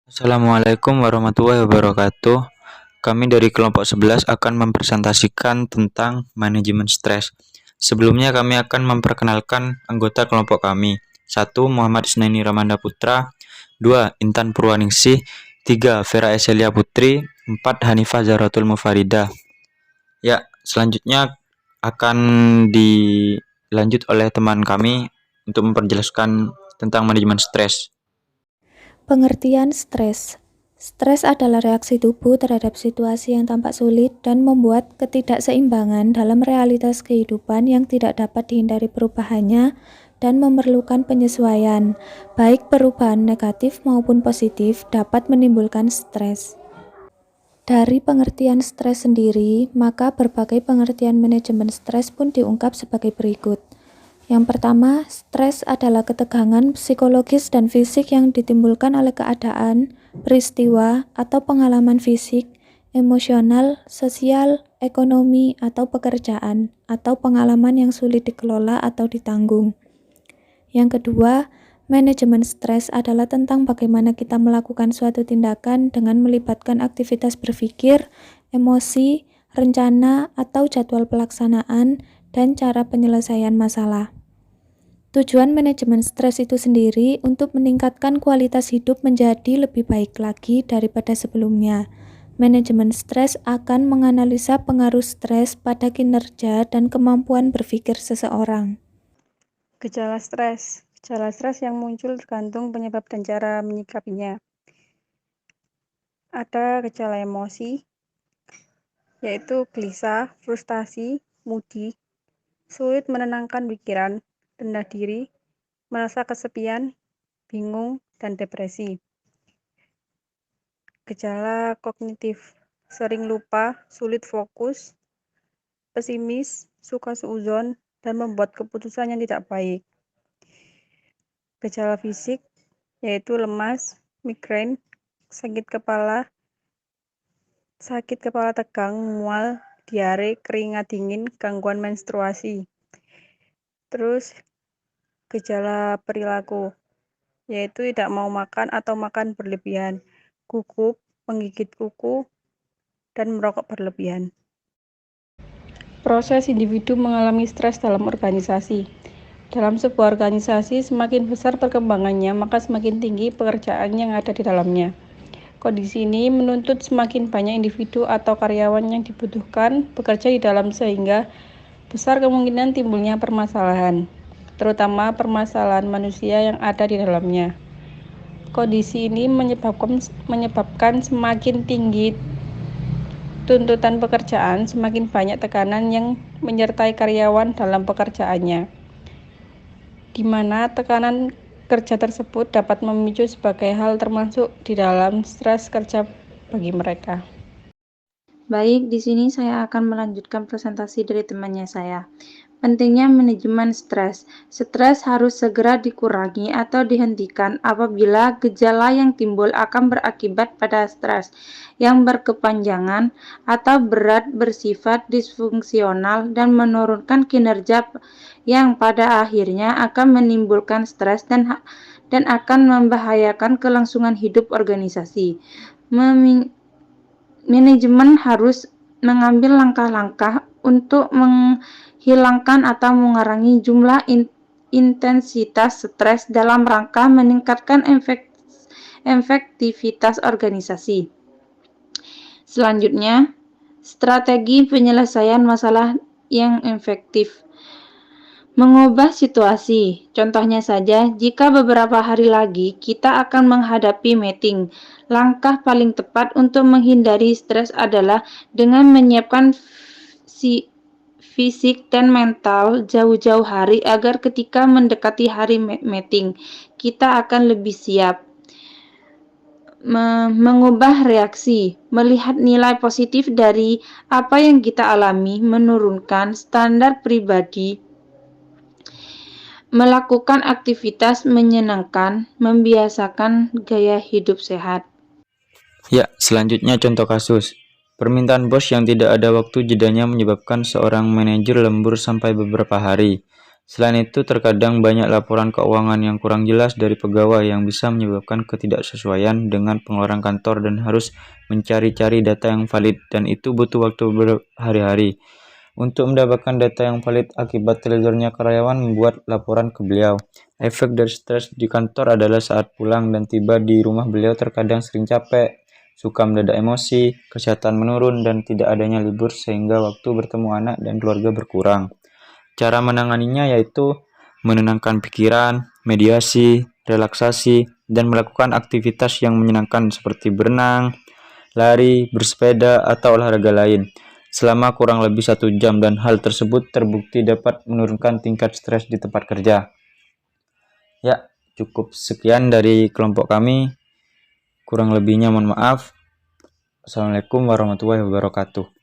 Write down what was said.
Assalamualaikum warahmatullahi wabarakatuh. Kami dari kelompok 11 akan mempresentasikan tentang manajemen stres. Sebelumnya kami akan memperkenalkan anggota kelompok kami. 1. Muhammad Isnaini Ramanda Putra. 2. Intan Purwaningsih. 3. Vera Eselia Putri. 4. Hanifah Zahratul Mufaridah. Ya, selanjutnya akan dilanjut oleh teman kami untuk memperjelaskan tentang manajemen stres. Pengertian stres. Stres adalah reaksi tubuh terhadap situasi yang tampak sulit dan membuat ketidakseimbangan dalam realitas kehidupan yang tidak dapat dihindari perubahannya dan memerlukan penyesuaian. Baik perubahan negatif maupun positif dapat menimbulkan stres. Dari pengertian stres sendiri, maka berbagai pengertian manajemen stres pun diungkap sebagai berikut. Yang pertama, stres adalah ketegangan psikologis dan fisik yang ditimbulkan oleh keadaan, peristiwa, atau pengalaman fisik, emosional, sosial, ekonomi, atau pekerjaan, atau pengalaman yang sulit dikelola atau ditanggung. Yang kedua, manajemen stres adalah tentang bagaimana kita melakukan suatu tindakan dengan melibatkan aktivitas berpikir, emosi, rencana, atau jadwal pelaksanaan, dan cara penyelesaian masalah. Tujuan manajemen stres itu sendiri untuk meningkatkan kualitas hidup menjadi lebih baik lagi daripada sebelumnya. Manajemen stres akan menganalisa pengaruh stres pada kinerja dan kemampuan berpikir seseorang. Gejala stres. Gejala stres yang muncul tergantung penyebab dan cara menyikapinya. Ada gejala emosi, yaitu gelisah, frustasi, moody, sulit menenangkan pikiran, rendah diri, merasa kesepian, bingung, dan depresi. Gejala kognitif, sering lupa, sulit fokus, pesimis, suka suudzon, dan membuat keputusan yang tidak baik. Gejala fisik, yaitu lemas, migrain, sakit kepala tegang, mual, diare, keringat dingin, gangguan menstruasi. Terus gejala perilaku, yaitu tidak mau makan atau makan berlebihan, gugup, menggigit kuku, dan merokok berlebihan. Proses individu mengalami stres dalam organisasi. Dalam sebuah organisasi, semakin besar perkembangannya, maka semakin tinggi pekerjaan yang ada di dalamnya. Kondisi ini menuntut semakin banyak individu atau karyawan yang dibutuhkan bekerja di dalam sehingga besar kemungkinan timbulnya permasalahan, terutama permasalahan manusia yang ada di dalamnya. Kondisi ini menyebabkan semakin tinggi tuntutan pekerjaan, semakin banyak tekanan yang menyertai karyawan dalam pekerjaannya, di mana tekanan kerja tersebut dapat memicu sebagai hal termasuk di dalam stres kerja bagi mereka. Baik, di sini saya akan melanjutkan presentasi dari temannya saya. Pentingnya manajemen stres. Stres harus segera dikurangi atau dihentikan apabila gejala yang timbul akan berakibat pada stres yang berkepanjangan atau berat, bersifat disfungsional dan menurunkan kinerja yang pada akhirnya akan menimbulkan stres dan akan membahayakan kelangsungan hidup organisasi. Manajemen harus mengambil langkah-langkah untuk menghilangkan atau mengurangi jumlah intensitas stres dalam rangka meningkatkan efektivitas organisasi. Selanjutnya, strategi penyelesaian masalah yang efektif. Mengubah situasi, contohnya saja, jika beberapa hari lagi kita akan menghadapi meeting, langkah paling tepat untuk menghindari stres adalah dengan menyiapkan fisik dan mental jauh-jauh hari agar ketika mendekati hari meeting, kita akan lebih siap. Mengubah reaksi, melihat nilai positif dari apa yang kita alami, menurunkan standar pribadi, melakukan aktivitas menyenangkan, membiasakan gaya hidup sehat. Ya, selanjutnya contoh kasus. Permintaan bos yang tidak ada waktu jedanya menyebabkan seorang manajer lembur sampai beberapa hari. Selain itu, terkadang banyak laporan keuangan yang kurang jelas dari pegawai yang bisa menyebabkan ketidaksesuaian dengan pengeluaran kantor dan harus mencari-cari data yang valid, dan itu butuh waktu berhari-hari. Untuk mendapatkan data yang valid akibat telurnya karyawan membuat laporan ke beliau. Efek dari stres di kantor adalah saat pulang dan tiba di rumah beliau terkadang sering capek, suka mendadak emosi, kesehatan menurun, dan tidak adanya libur sehingga waktu bertemu anak dan keluarga berkurang. Cara menanganinya yaitu menenangkan pikiran, mediasi, relaksasi, dan melakukan aktivitas yang menyenangkan seperti berenang, lari, bersepeda, atau olahraga lain selama kurang lebih 1 jam, dan hal tersebut terbukti dapat menurunkan tingkat stres di tempat kerja. Ya, cukup sekian dari kelompok kami. Kurang lebihnya mohon maaf. Assalamualaikum warahmatullahi wabarakatuh.